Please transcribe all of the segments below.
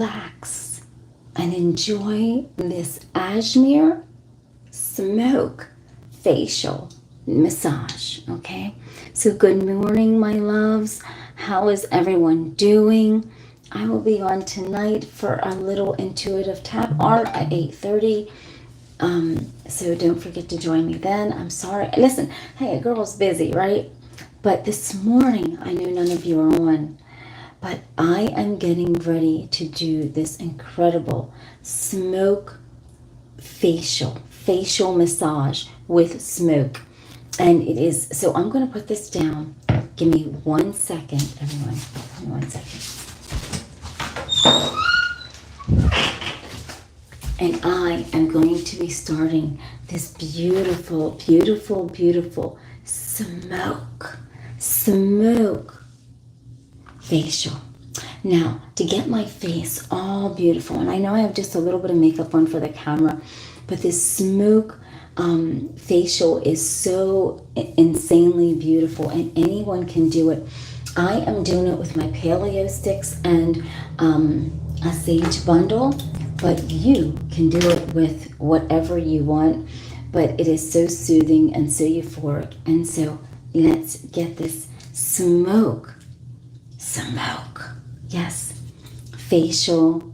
relax and enjoy this Ashmere smoke facial massage. Okay, so good morning, my loves. How is everyone doing? I will be on tonight for a little intuitive tap art at 8:30. So don't forget to join me then. I'm sorry. Listen, hey, a girl's busy, right? But this morning, I know none of you are on, but I am getting ready to do this incredible smoke facial massage with smoke. And it is, so I'm going to put this down. Give me 1 second, everyone. Give me 1 second. And I am going to be starting this beautiful, beautiful, beautiful smoke facial. Now, to get my face all beautiful, and I know I have just a little bit of makeup on for the camera, but this smoke facial is so insanely beautiful, and anyone can do it. I am doing it with my paleo sticks and a sage bundle, but you can do it with whatever you want. But it is so soothing and so euphoric. And so let's get this smoke, yes, facial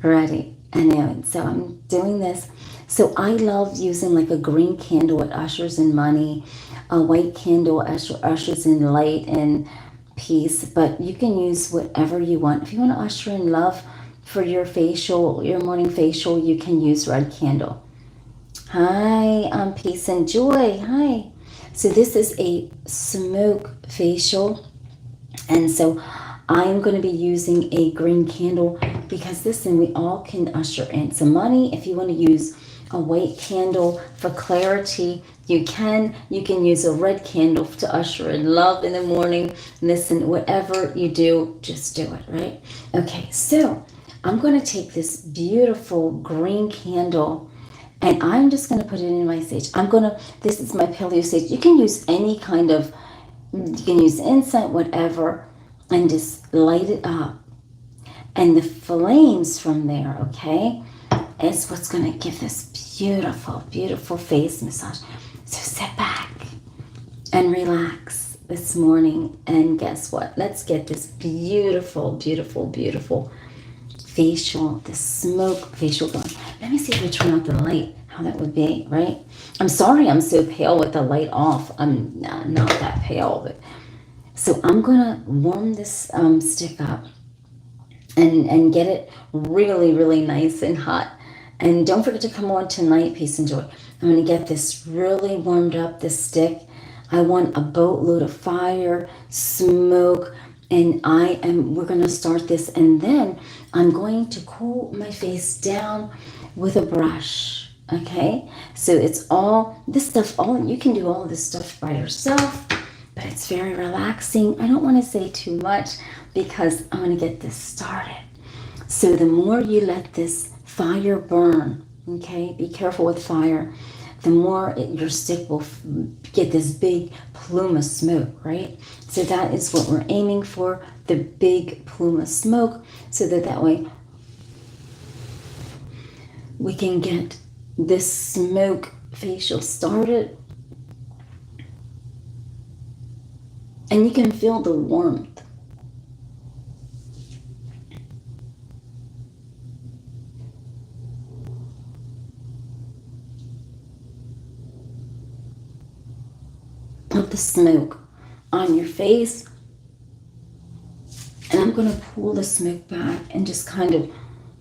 ready. I know. So I'm doing this. So I love using like a green candle. It ushers in money. A white candle ushers in light and peace. But you can use whatever you want. If you want to usher in love for your facial, your morning facial, you can use red candle. Hi, peace and joy. Hi. So this is a smoke facial. And so I'm going to be using a green candle because listen, we all can usher in some money. If you want to use a white candle for clarity, you can use a red candle to usher in love in the morning. Listen, whatever you do, just do it, right? Okay, so I'm going to take this beautiful green candle and I'm just going to put it in my sage. This is my paleo sage. You can use any kind of, you can use incense, whatever, and just light it up. And the flames from there, okay, is what's going to give this beautiful, beautiful face massage. So sit back and relax this morning. And guess what? Let's get this beautiful, beautiful, beautiful facial, the smoke facial going. Let me see if I turn out the light, how that would be, right? I'm sorry I'm so pale with the light off. I'm not that pale, but so I'm gonna warm this stick up and get it really, really nice and hot. And don't forget to come on tonight, peace and joy. I'm gonna get this really warmed up, this stick. I want a boatload of fire, smoke, and we're gonna start this, and then I'm going to cool my face down with a brush, okay? So it's all, this stuff, you can do all of this stuff by yourself, but it's very relaxing. I don't wanna say too much because I'm gonna get this started. So the more you let this fire burn, okay? Be careful with fire. The more your stick will get this big plume of smoke, right? So that is what we're aiming for, the big plume of smoke, so that way we can get this smoke facial started. And you can feel the warmth. Of the smoke on your face. And I'm going to pull the smoke back and just kind of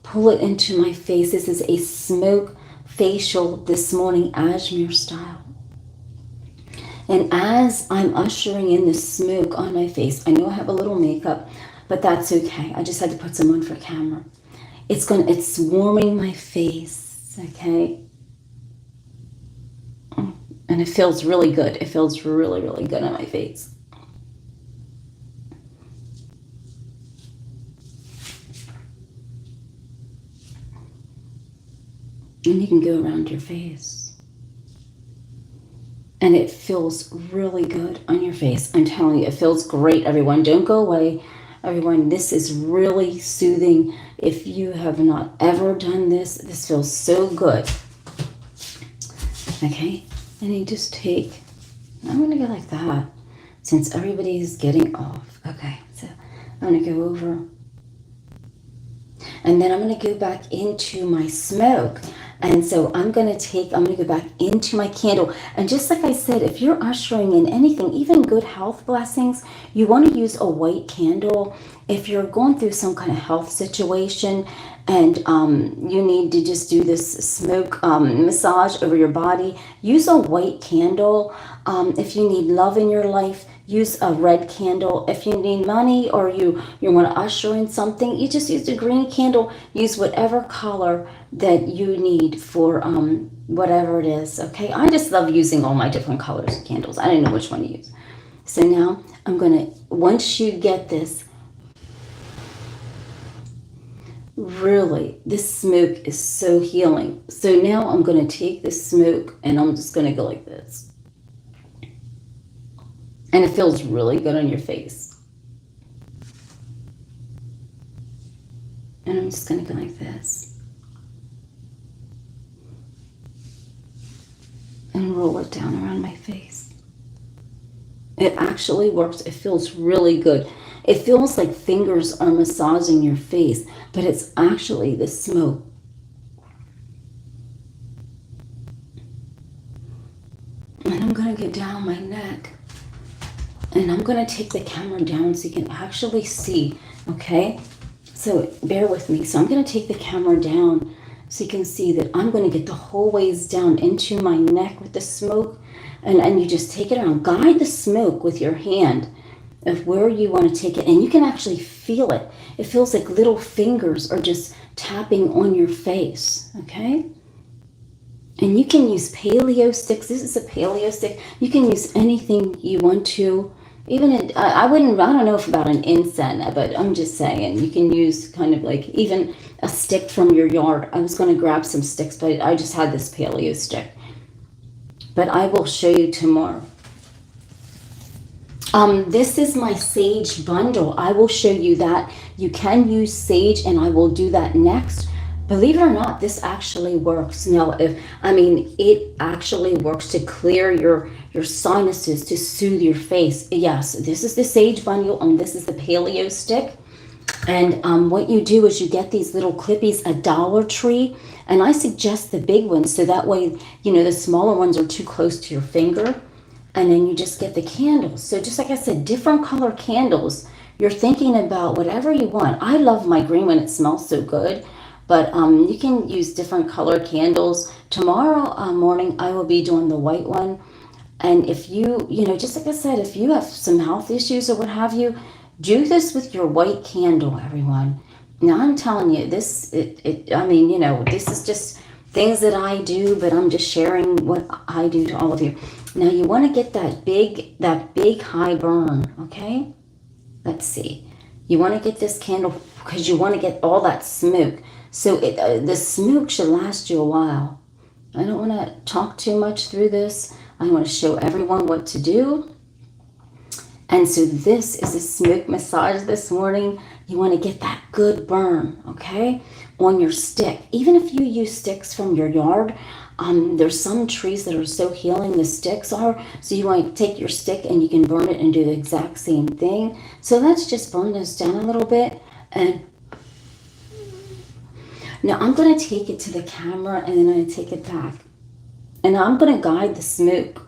pull it into my face. This is a smoke facial this morning, Ashmere style. And as I'm ushering in the smoke on my face, I know I have a little makeup, but that's okay. I just had to put some on for camera. It's warming my face, okay? And it feels really good. It feels really, really good on my face. And you can go around your face. And it feels really good on your face. I'm telling you, it feels great, everyone. Don't go away. Everyone, this is really soothing. If you have not ever done this, this feels so good. Okay, and you just take, I'm going to go like that since everybody is getting off. Okay, so I'm going to go over. And then I'm going to go back into my smoke. And so I'm going to go back into my candle. And just like I said, if you're ushering in anything, even good health blessings, you want to use a white candle. If you're going through some kind of health situation and you need to just do this smoke massage over your body, use a white candle. If you need love in your life, use a red candle. If you need money or you want to usher in something, you just use a green candle. Use whatever color that you need for whatever it is, okay? I just love using all my different colors of candles. I don't know which one to use. So now I'm going to, once you get this, really, this smoke is so healing. So now I'm going to take this smoke and I'm just going to go like this. And it feels really good on your face. And I'm just going to go like this. And roll it down around my face. It actually works. It feels really good. It feels like fingers are massaging your face, but it's actually the smoke. And I'm going to get down my neck. And I'm going to take the camera down so you can actually see, okay? So bear with me. So I'm going to take the camera down so you can see that I'm going to get the whole ways down into my neck with the smoke. And you just take it around. Guide the smoke with your hand of where you want to take it. And you can actually feel it. It feels like little fingers are just tapping on your face, okay? And you can use paleo sticks. This is a paleo stick. You can use anything you want to. Even I don't know if about an incense, but I'm just saying you can use kind of like even a stick from your yard. I was going to grab some sticks, but I just had this paleo stick. But I will show you tomorrow. This is my sage bundle. I will show you that. You can use sage, and I will do that next. Believe it or not, this actually works. Now, it actually works to clear your sinuses, to soothe your face. Yes, this is the sage bundle, and this is the paleo stick. And what you do is you get these little clippies at Dollar Tree, and I suggest the big ones, so that way, the smaller ones are too close to your finger, and then you just get the candles. So just like I said, different color candles. You're thinking about whatever you want. I love my green one. It smells so good. But you can use different color candles. Tomorrow morning, I will be doing the white one. And if you, just like I said, if you have some health issues or what have you, do this with your white candle, everyone. Now, I'm telling you, this is just things that I do, but I'm just sharing what I do to all of you. Now, you want to get that big high burn, okay? Let's see. You want to get this candle because you want to get all that smoke. So the smoke should last you a while. I don't want to talk too much through this. I want to show everyone what to do. And so this is a smoke massage this morning. You want to get that good burn, okay, on your stick. Even if you use sticks from your yard, there's some trees that are so healing, the sticks are. So you want to take your stick and you can burn it and do the exact same thing. So let's just burn this down a little bit. And now I'm going to take it to the camera and then I'm going to take it back. And I'm going to guide the smoke.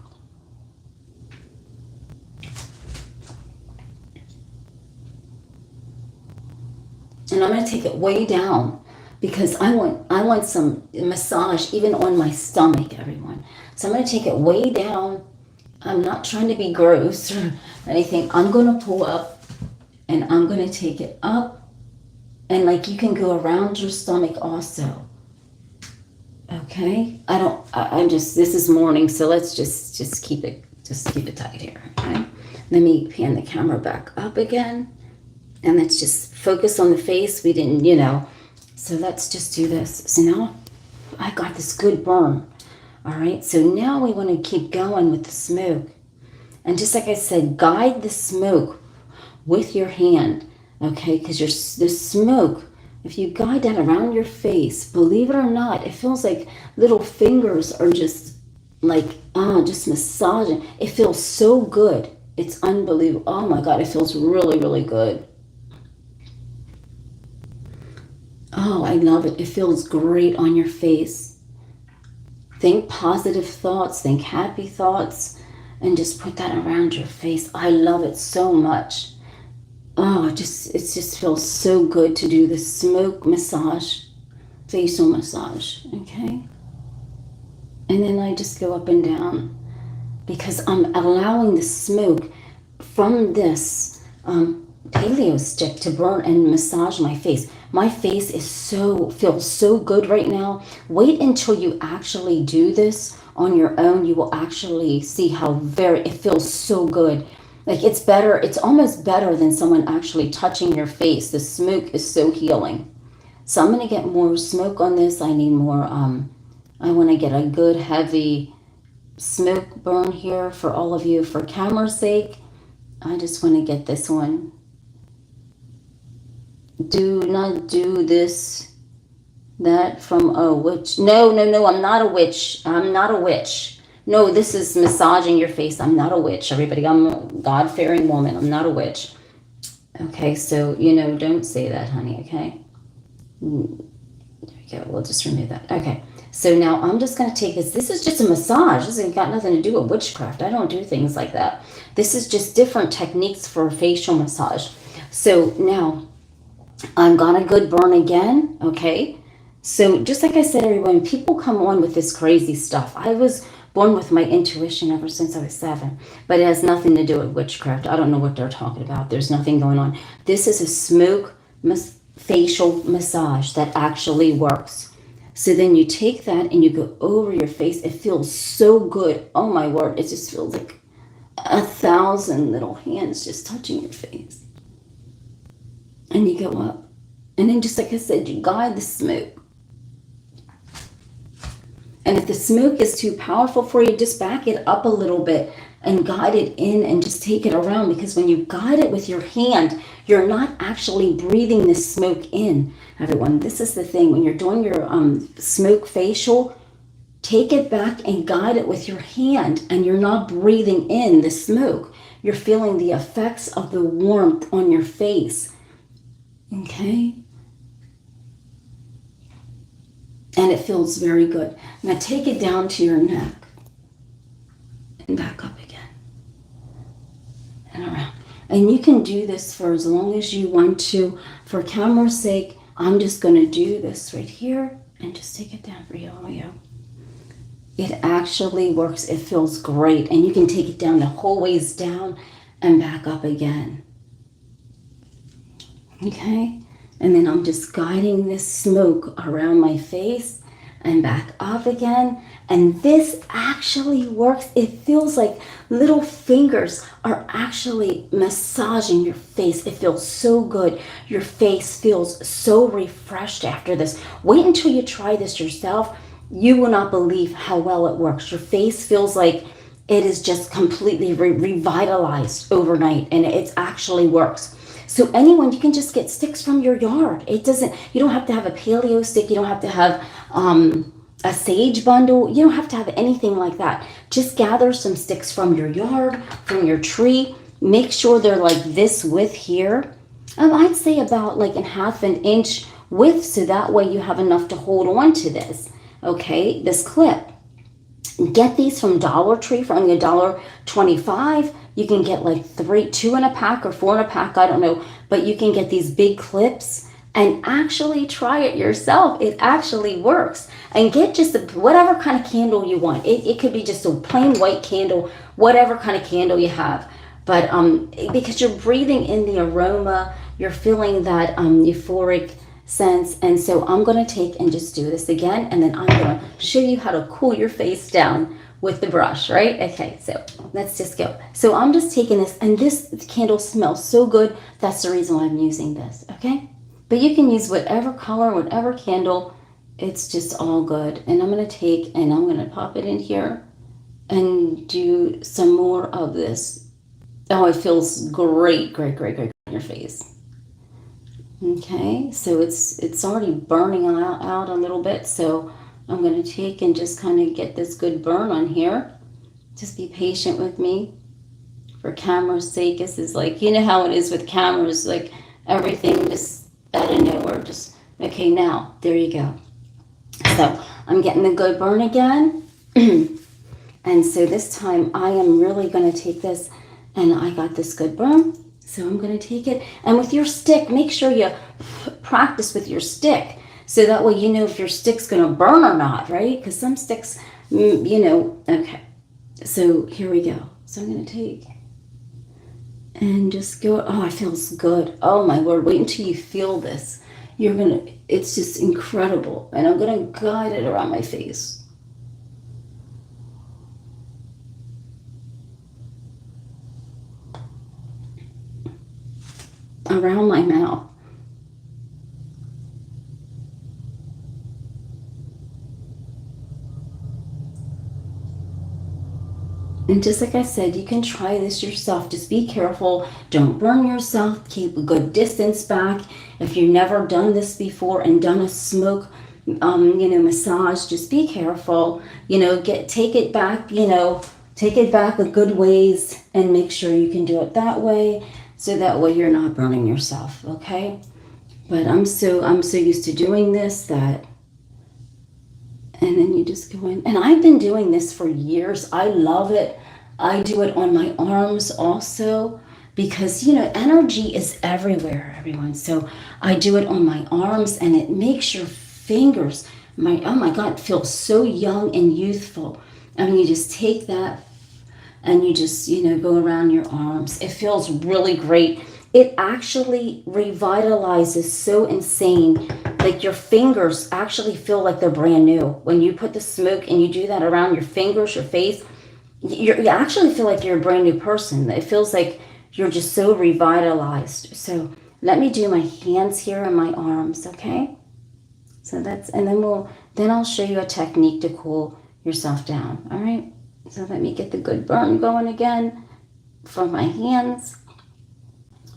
And I'm going to take it way down because I want some massage even on my stomach, everyone. So I'm going to take it way down. I'm not trying to be gross or anything. I'm going to pull up and I'm going to take it up. And like you can go around your stomach also. Okay? this is morning, so let's just keep it tight here, okay? Let me pan the camera back up again. And let's just focus on the face. We didn't, So let's just do this. So now I got this good burn. All right, so now we want to keep going with the smoke. And just like I said, guide the smoke with your hand. okay? Because the smoke, if you guide that around your face, believe it or not, it feels like little fingers are just like, just massaging. It feels so good. It's unbelievable. Oh my God, it feels really, really good. Oh, I love it. It feels great on your face. Think positive thoughts, think happy thoughts, and just put that around your face. I love it so much. Oh, it just feels so good to do the smoke massage, facial massage, okay? And then I just go up and down because I'm allowing the smoke from this paleo stick to burn and massage my face. My face feels so good right now. Wait until you actually do this on your own. You will actually see how it feels so good. Like it's better, it's almost better than someone actually touching your face. The smoke is so healing. So I'm gonna get more smoke on this. I need more, I wanna get a good heavy smoke burn here for all of you. For camera's sake, I just wanna get this one. Do not do that from a witch. No, I'm not a witch. I'm not a witch. No, this is massaging your face. I'm not a witch, everybody. I'm a God-fearing woman. I'm not a witch. Okay, so, don't say that, honey, okay? There we go. We'll just remove that. Okay, so now I'm just going to take this. This is just a massage. This ain't got nothing to do with witchcraft. I don't do things like that. This is just different techniques for facial massage. So now I'm got a good burn again, okay? So just like I said, everyone, people come on with this crazy stuff. I was born with my intuition ever since I was 7, but it has nothing to do with witchcraft. I don't know what they're talking about. There's nothing going on. This is a smoke facial massage that actually works. So then you take that and you go over your face. It feels so good. Oh my word, it just feels like 1,000 little hands just touching your face. And you go up. And then just like I said, you guide the smoke. And if the smoke is too powerful for you, just back it up a little bit and guide it in and just take it around. Because when you guide it with your hand, you're not actually breathing the smoke in. Everyone, this is the thing. When you're doing your smoke facial, take it back and guide it with your hand. And you're not breathing in the smoke. You're feeling the effects of the warmth on your face. Okay? And it feels very good. Now take it down to your neck and back up again and around. And you can do this for as long as you want to. For camera's sake, I'm just going to do this right here and just take it down for you. It actually works. It feels great. And you can take it down the whole ways down and back up again. Okay? And then I'm just guiding this smoke around my face and back up again. And this actually works. It feels like little fingers are actually massaging your face. It feels so good. Your face feels so refreshed after this. Wait until you try this yourself. You will not believe how well it works. Your face feels like it is just completely revitalized overnight, and it actually works. So anyone, you can just get sticks from your yard. You don't have to have a paleo stick. You don't have to have a sage bundle. You don't have to have anything like that. Just gather some sticks from your yard, from your tree. Make sure they're like this width here. I'd say about like a half an inch width, so that way you have enough to hold on to this. Okay, this clip. Get these from Dollar Tree for only $1.25. You can get like 2 in a pack or 4 in a pack, I don't know. But you can get these big clips and actually try it yourself. It actually works. And get just whatever kind of candle you want. It could be just a plain white candle, whatever kind of candle you have. But because you're breathing in the aroma, you're feeling that euphoric sense. And so I'm going to take and just do this again. And then I'm going to show you how to cool your face down with the brush, right? Okay, so let's just go. So I'm just taking this, and this candle smells so good. That's the reason why I'm using this, okay? But you can use whatever color, whatever candle. It's just all good. And I'm going to take and I'm going to pop it in here and do some more of this. Oh, it feels great, great, great, great on your face. Okay, so it's already burning out a little bit, so I'm going to take and just kind of get this good burn on here. Just be patient with me. For camera's sake, this is like, you know how it is with cameras, like everything just out of nowhere. Just, okay, now, there you go. So I'm getting the good burn again. And so this time I am really going to take this, and I got this good burn. So I'm going to take it. And with your stick, make sure you practice with your stick. So that way you know if your stick's going to burn or not, right? Because some sticks, you know, okay. So here we go. So I'm going to take and just go. Oh, it feels good. Oh my Lord, wait until you feel this. You're going to, it's just incredible. And I'm going to guide it around my face. Around my mouth. And just like I said, you can try this yourself. Just be careful. Don't burn yourself. Keep a good distance back. If you've never done this before and done a smoke, massage, just be careful. Take it back, take it back a good ways and make sure you can do it that way. So that way you're not burning yourself, okay? But I'm so used to doing this and then you just go in. And I've been doing this for years. I love it. I do it on my arms also because, energy is everywhere, everyone. So I do it on my arms and it makes your fingers, oh my God, feel so young and youthful. I mean, you just take that and you just, go around your arms. It feels really great. It actually revitalizes so insane. Like your fingers actually feel like they're brand new. When you put the smoke and you do that around your fingers, your face, you actually feel like you're a brand new person. It feels like you're just so revitalized. So let me do my hands here and my arms, okay? So and then I'll show you a technique to cool yourself down, all right? So let me get the good burn going again from my hands.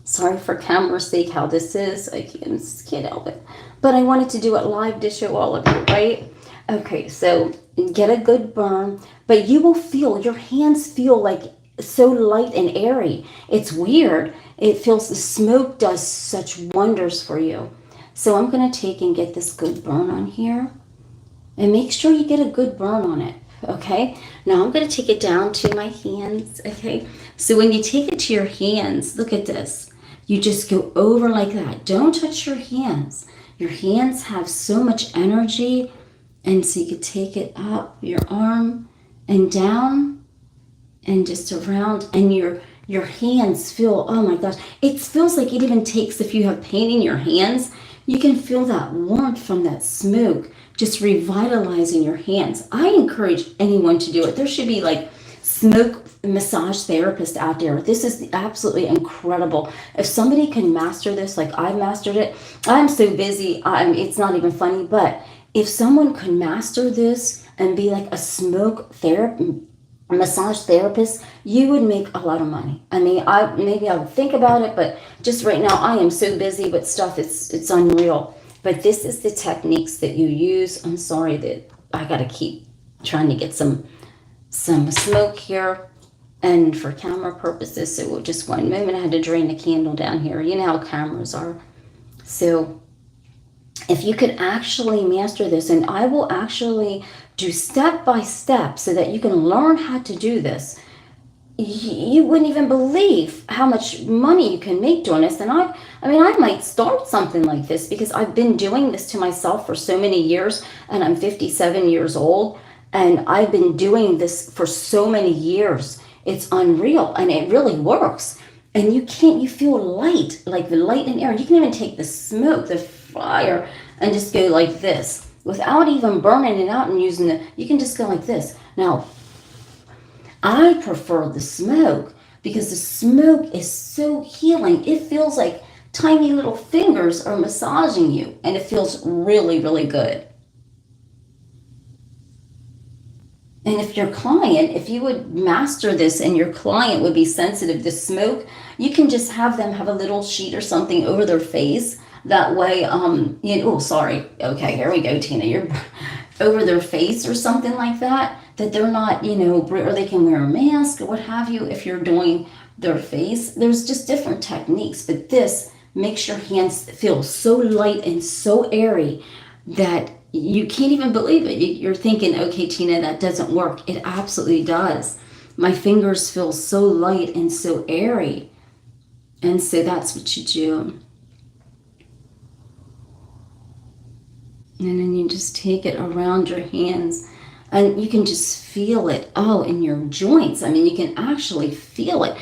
Sorry for camera's sake how this is. I can't help it. But I wanted to do it live to show all of you, right? Okay, so get a good burn. But you will feel, your hands feel like so light and airy. It's weird. It feels, the smoke does such wonders for you. So I'm going to take and get this good burn on here. And make sure you get a good burn on it. Okay, now I'm going to take it down to my hands. Okay, so when you take it to your hands, look at this. You just go over like that. Don't touch your hands. Your hands have so much energy. And so you could take it up your arm and down and just around. And your hands feel, oh my gosh. It feels like it even takes, if you have pain in your hands, you can feel that warmth from that smoke just revitalizing your hands. I encourage anyone to do it. There should be like smoke massage therapists out there. This is absolutely incredible. If somebody can master this, like I mastered it, I'm so busy. It's not even funny, but if someone could master this and be like a smoke massage therapist, you would make a lot of money. I mean, maybe I would think about it, but just right now I am so busy with stuff. It's unreal. But this is the techniques that you use. I'm sorry that I got to keep trying to get some smoke here. And for camera purposes, so just one moment, I had to drain the candle down here. You know how cameras are. So if you could actually master this, and I will actually do step by step so that you can learn how to do this. You wouldn't even believe how much money you can make doing this. And I might start something like this because I've been doing this to myself for so many years, and I'm 57 years old, and I've been doing this for so many years. It's unreal, and it really works. And you feel light, like the light and air. You can even take the smoke, the fire, and just go like this without even burning it out and using you can just go like this. Now, I prefer the smoke because the smoke is so healing. It feels like tiny little fingers are massaging you, and it feels really, really good. And if you would master this and your client would be sensitive to smoke, you can just have them have a little sheet or something over their face That way, oh, sorry. Okay, here we go, Tina. You're over their face or something like that, that they're not, or they can wear a mask or what have you if you're doing their face. There's just different techniques, but this makes your hands feel so light and so airy that you can't even believe it. You're thinking, okay, Tina, that doesn't work. It absolutely does. My fingers feel so light and so airy. And so that's what you do. And then you just take it around your hands and you can just feel it, in your joints. I mean, you can actually feel it.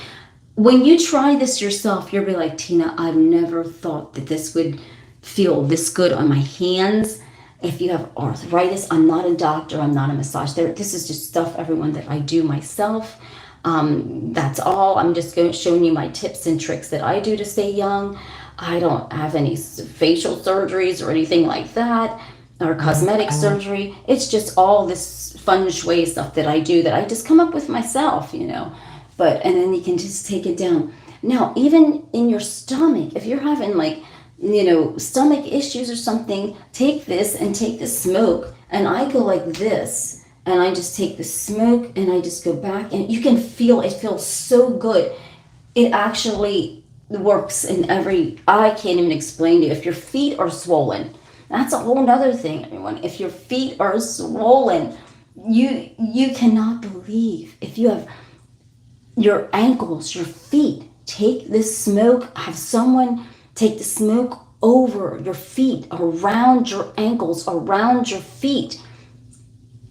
When you try this yourself, you'll be like, Tina, I've never thought that this would feel this good on my hands. If you have arthritis, I'm not a doctor, I'm not a massage therapist. This is just stuff, everyone, that I do myself. That's all. I'm just showing you my tips and tricks that I do to stay young. I don't have any facial surgeries or anything like that, or cosmetic surgery. It's just all this feng shui stuff that I do that I just come up with myself, and then you can just take it down. Now, even in your stomach, if you're having stomach issues or something, take this and take the smoke, and I go like this, and I just take the smoke and I just go back, and you can feel it feels so good. It actually works in I can't even explain to you. If your feet are swollen, that's a whole nother thing, everyone. If your feet are swollen, you cannot believe. If you have your ankles, your feet, take this smoke, have someone take the smoke over your feet, around your ankles, around your feet.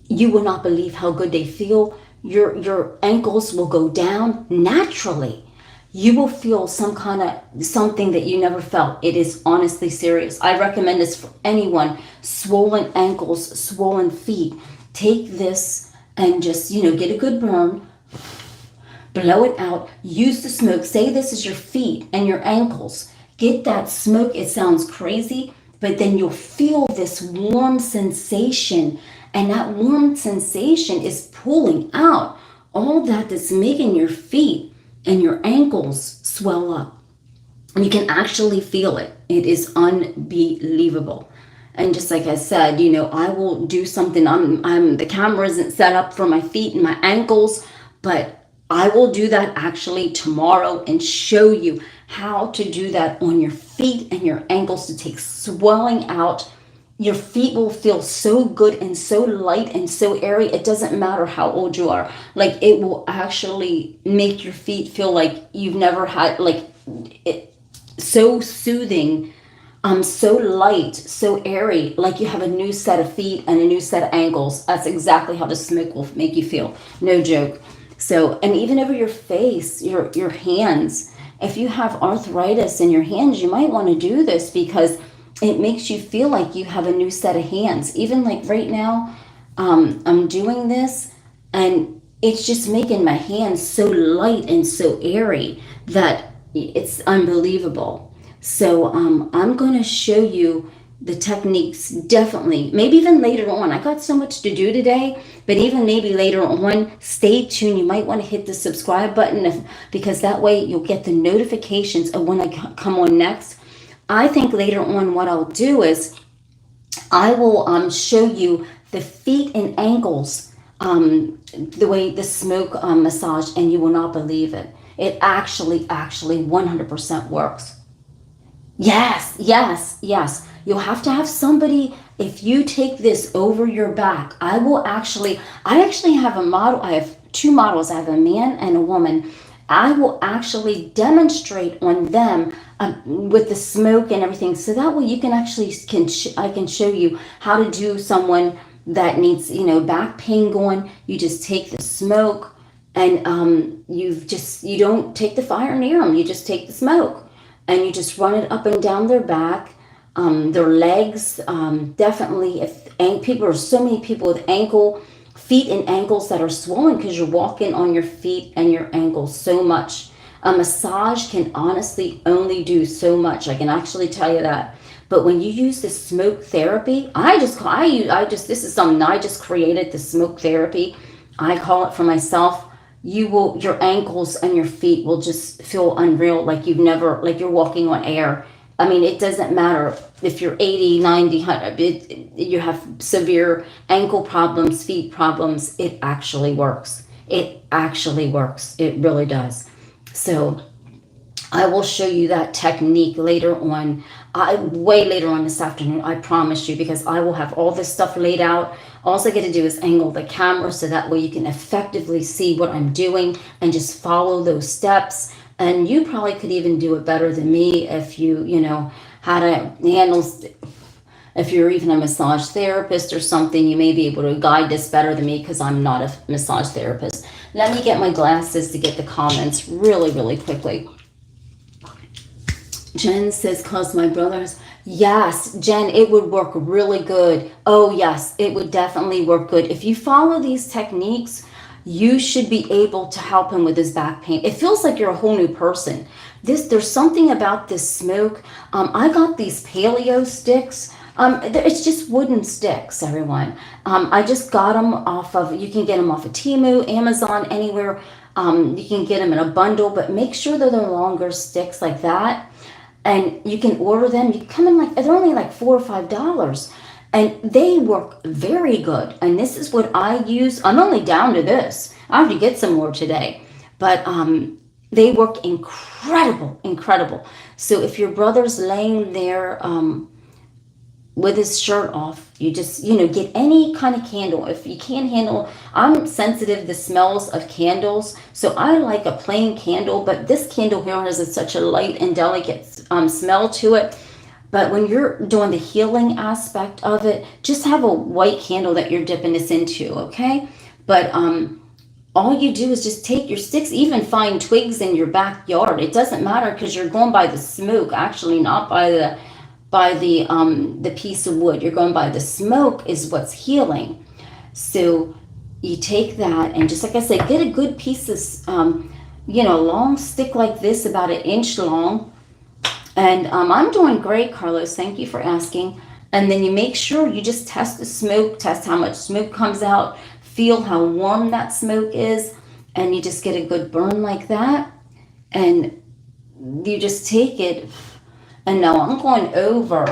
You will not believe how good they feel. Your ankles will go down naturally. You will feel something that you never felt. It is honestly serious. I recommend this for anyone. Swollen ankles, swollen feet. Take this and just, get a good burn. Blow it out. Use the smoke. Say this is your feet and your ankles. Get that smoke. It sounds crazy, but then you'll feel this warm sensation. And that warm sensation is pulling out all that's making your feet and your ankles swell up. And you can actually feel it. It is unbelievable. And just like I said, I will do something. The camera isn't set up for my feet and my ankles, but I will do that actually tomorrow and show you how to do that on your feet and your ankles to take swelling out. Your feet will feel so good and so light and so airy. It doesn't matter how old you are. It will actually make your feet feel like you've never had, it so soothing, so light, so airy, like you have a new set of feet and a new set of ankles. That's exactly how the smoke will make you feel. No joke. So, and even over your face, your hands, if you have arthritis in your hands, you might want to do this because it makes you feel like you have a new set of hands. Even like right now, I'm doing this and it's just making my hands so light and so airy that it's unbelievable. So I'm going to show you the techniques, definitely. Maybe even later on. I got so much to do today, but even maybe later on, stay tuned. You might want to hit the subscribe button because that way you'll get the notifications of when I come on next. I think later on what I'll do is I will show you the feet and ankles, the way the smoke massage, and you will not believe it. It actually 100% works. Yes. You'll have to have somebody, if you take this over your back, I actually have a model. I have two models. I have a man and a woman. I will actually demonstrate on them with the smoke and everything. So that way you can actually, I can show you how to do someone that needs, back pain going. You just take the smoke and you don't take the fire near them. You just take the smoke and you just run it up and down their back, their legs. Definitely, if so many people with feet and ankles that are swollen because you're walking on your feet and your ankles so much. A massage can honestly only do so much. I can actually tell you that. But when you use the smoke therapy, this is something I just created, the smoke therapy. I call it for myself. Your ankles and your feet will just feel unreal, like you're walking on air. I mean, it doesn't matter if you're 80, 90, 100, you have severe ankle problems, feet problems. It actually works. It actually works. It really does. So I will show you that technique later on, way later on this afternoon, I promise you, because I will have all this stuff laid out. All I got to do is angle the camera so that way you can effectively see what I'm doing and just follow those steps. And you probably could even do it better than me if you know, how to handle, if you're even a massage therapist or something, you may be able to guide this better than me because I'm not a massage therapist. Let me get my glasses to get the comments really, really quickly. Jen says, cause my brothers. Yes, Jen, it would work really good. Oh, yes, it would definitely work good. If you follow these techniques, you should be able to help him with his back pain. It feels like you're a whole new person. There's something about this smoke. I got these paleo sticks. It's just wooden sticks, everyone. I just got them off of, you can get them off of Temu, Amazon, anywhere. You can get them in a bundle, but make sure that they're longer sticks like that. And you can order them. You come in like, they're only like $4 or $5. And they work very good. And this is what I use. I'm only down to this. I have to get some more today. But they work incredible. So if your brother's laying there with his shirt off, you just, get any kind of candle. If you can't handle, I'm sensitive to smells of candles, so I like a plain candle, but this candle here has such a light and delicate smell to it. But when you're doing the healing aspect of it, just have a white candle that you're dipping this into, okay? But all you do is just take your sticks, even find twigs in your backyard. It doesn't matter because you're going by the smoke, actually, not by the piece of wood. You're going by the smoke is what's healing. So you take that and just like I said, get a good piece of, long stick like this, about 1 inch long. And I'm doing great, Carlos. Thank you for asking. And then you make sure you just test the smoke, test how much smoke comes out, feel how warm that smoke is, and you just get a good burn like that. And you just take it. And now I'm going over.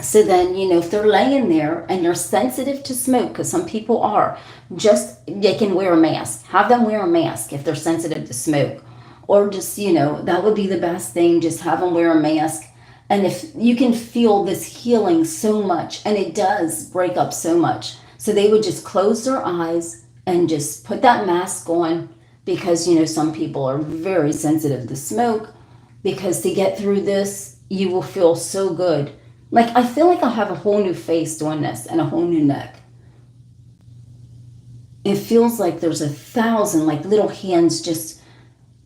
So then, if they're laying there and you're sensitive to smoke, because some people are, they can wear a mask. Have them wear a mask if they're sensitive to smoke. Or just, that would be the best thing. Just have them wear a mask. And if you can feel this healing so much, and it does break up so much. So they would just close their eyes and just put that mask on, because, some people are very sensitive to smoke. Because to get through this, you will feel so good. Like, I feel like I'll have a whole new face doing this and a whole new neck. It feels like there's 1,000 like little hands just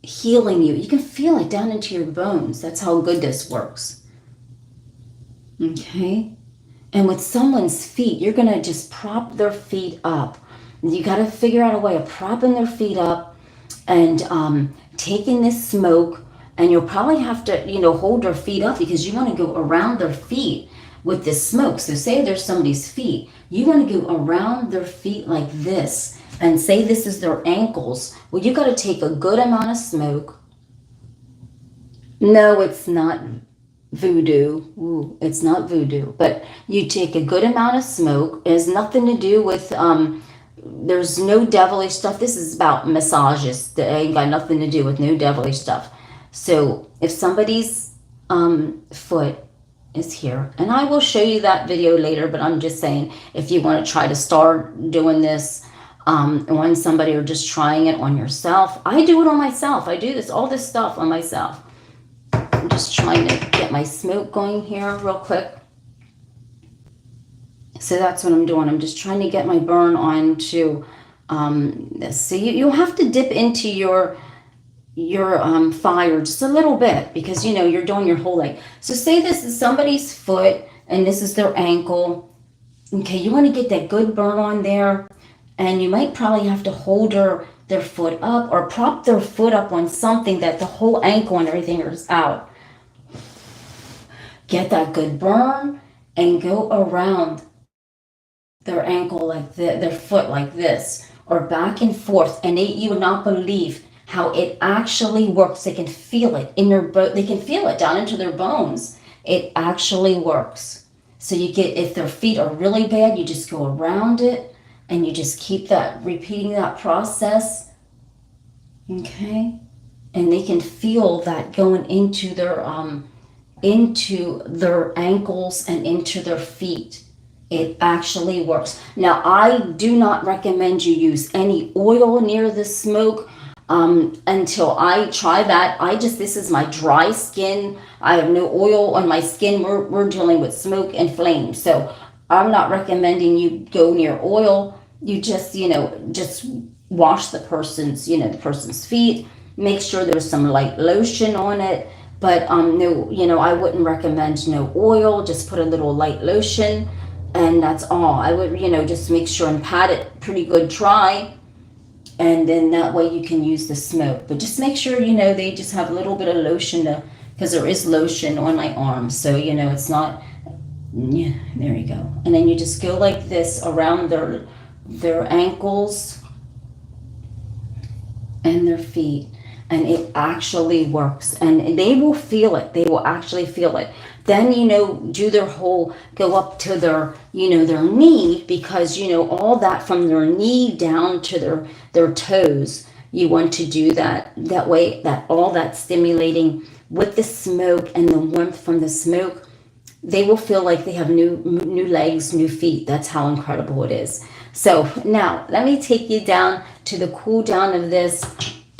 healing you. You can feel it down into your bones. That's how good this works. Okay? And with someone's feet, you're going to just prop their feet up. You got to figure out a way of propping their feet up and taking this smoke. And you'll probably have to, hold their feet up because you want to go around their feet with this smoke. So say there's somebody's feet. You want to go around their feet like this and say this is their ankles. Well, you got to take a good amount of smoke. No, it's not voodoo. Ooh, it's not voodoo. But you take a good amount of smoke. It has nothing to do with, there's no devilish stuff. This is about massages. That ain't got nothing to do with no devilish stuff. So if somebody's foot is here, and I will show you that video later, but I'm just saying, if you want to try to start doing this on somebody or just trying it on yourself, I do it on myself. I do all this stuff on myself. I'm just trying to get my smoke going here real quick. So that's what I'm doing. I'm just trying to get my burn onto this. So you'll have to dip into your fire just a little bit, because you're doing your whole leg. So say this is somebody's foot and this is their ankle. Okay, you want to get that good burn on there, and you might probably have to hold their foot up or prop their foot up on something that the whole ankle and everything is out. Get that good burn and go around their ankle like this, their foot like this, or back and forth, and you would not believe how it actually works. They can feel it in their they can feel it down into their bones. It actually works. So you get, if their feet are really bad, you just go around it and you just keep that, repeating that process. Okay? And they can feel that going into their ankles and into their feet. It actually works. Now, I do not recommend you use any oil near the smoke until I try that. This is my dry skin. I have no oil on my skin. We're dealing with smoke and flame. So I'm not recommending you go near oil. You just, just wash the person's feet. Make sure there's some light lotion on it. But no, I wouldn't recommend no oil. Just put a little light lotion, and that's all. I would, just make sure and pat it pretty good dry, and then that way you can use the smoke. But just make sure, they just have a little bit of lotion, because there is lotion on my arm. So, it's not, yeah, there you go. And then you just go like this around their ankles and their feet. And it actually works, and they will feel it. They will actually feel it. Then, do their whole, go up to their, their knee, because, all that from their knee down to their toes, you want to do that. That way, that all that stimulating with the smoke and the warmth from the smoke, they will feel like they have new legs, new feet. That's how incredible it is. So now, let me take you down to the cool down of this.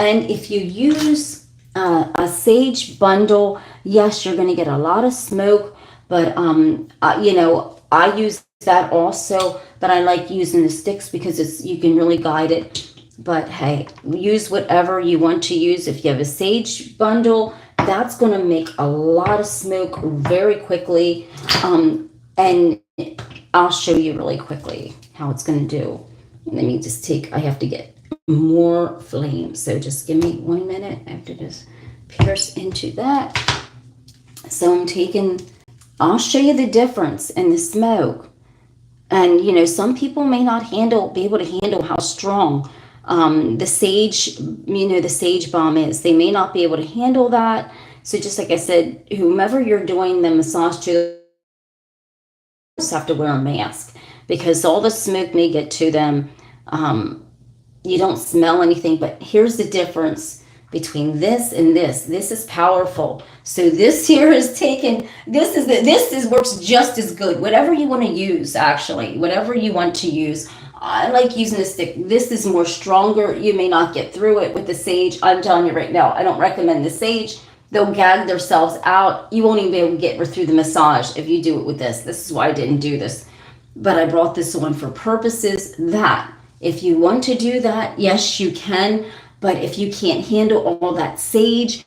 And if you use a sage bundle, yes, you're going to get a lot of smoke, but I use that also, but I like using the sticks because you can really guide it. But hey, use whatever you want to use. If you have a sage bundle, that's going to make a lot of smoke very quickly, and I'll show you really quickly how it's going to do. Let me just I have to get more flame, so just give me 1 minute. I have to just pierce into that. So I'll show you the difference in the smoke. And some people may not be able to handle how strong the sage balm is. They may not be able to handle that. So just like I said, whomever you're doing the massage to, you just have to wear a mask, because all the smoke may get to them. You don't smell anything, but here's the difference between this and this. This is powerful. So this here is works just as good. Whatever you want to use, actually, whatever you want to use. I like using the stick. This is more stronger. You may not get through it with the sage. I'm telling you right now, I don't recommend the sage. They'll gag themselves out. You won't even be able to get through the massage if you do it with this. This is why I didn't do this. But I brought this one for purposes that if you want to do that, yes, you can. But if you can't handle all that sage,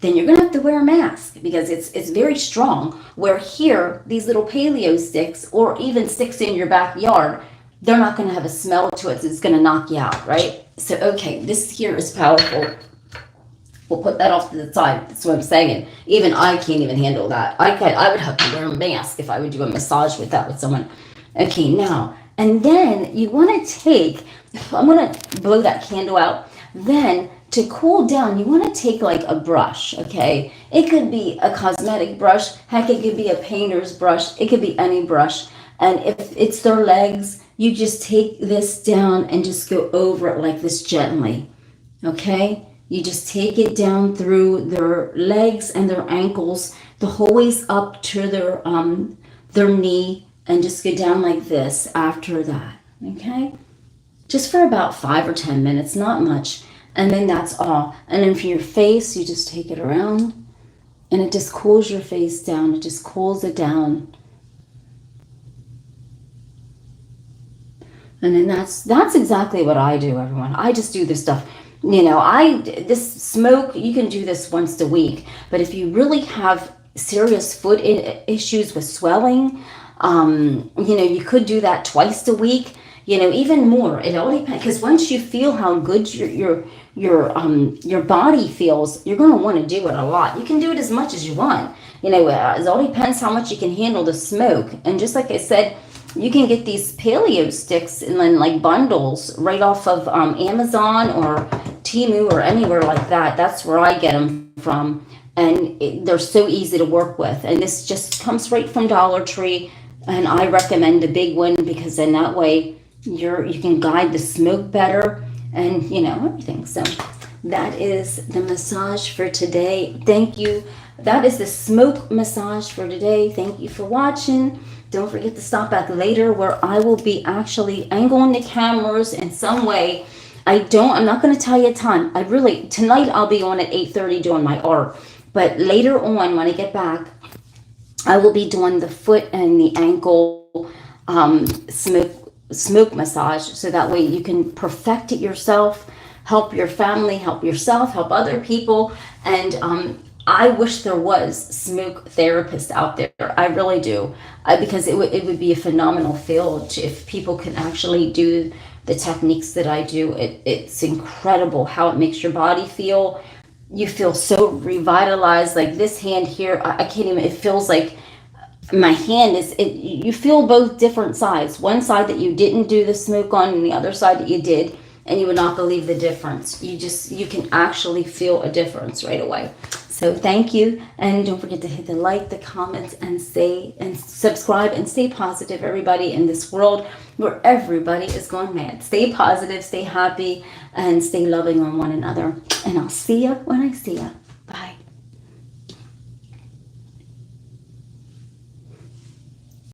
then you're going to have to wear a mask, because it's very strong. Where here, these little paleo sticks, or even sticks in your backyard, they're not going to have a smell to it. So it's going to knock you out, right? So, okay, this here is powerful. We'll put that off to the side. That's what I'm saying. Even I can't even handle that. I would have to wear a mask if I would do a massage with that with someone. Okay, now, and then you want to I'm going to blow that candle out. Then to cool down, you want to take like a brush, okay? It could be a cosmetic brush. Heck, it could be a painter's brush. It could be any brush. And if it's their legs, you just take this down and just go over it like this gently, okay? You just take it down through their legs and their ankles, the whole ways up to their knee, and just go down like this after that, okay? Just for about 5 or 10 minutes, not much. And then that's all. And then for your face, you just take it around, and it just cools your face down. It just cools it down. And then that's exactly what I do, everyone. I just do this stuff. This smoke, you can do this once a week. But if you really have serious foot issues with swelling, you could do that twice a week. Even more. It all depends, because once you feel how good your body feels, you're going to want to do it a lot. You can do it as much as you want. It all depends how much you can handle the smoke. And just like I said, you can get these paleo sticks in like bundles right off of Amazon or Temu or anywhere like that. That's where I get them from. And they're so easy to work with. And this just comes right from Dollar Tree. And I recommend a big one because then that way you can guide the smoke better and, you know, everything. So that is the massage for today. Thank you. That is the smoke massage for today. Thank you for watching. Don't forget to stop back later where I will be actually angling the cameras in some way. I'm not going to tell you a time. Tonight I'll be on at 8:30 doing my art. But later on when I get back, I will be doing the foot and the ankle smoke massage. So that way you can perfect it yourself, help your family, help yourself, help other people. And I wish there was smoke therapists out there. I really do, because it would be a phenomenal field if people can actually do the techniques that I do. It's incredible how it makes your body feel. You feel so revitalized. Like this hand here, I can't even. It feels like my hand is. You feel both different sides. One side that you didn't do the smoke on, and the other side that you did. And you would not believe the difference. You can actually feel a difference right away. So thank you. And don't forget to hit the like, the comments, and subscribe and stay positive, everybody, in this world where everybody is going mad. Stay positive, stay happy, and stay loving on one another. And I'll see you when I see you.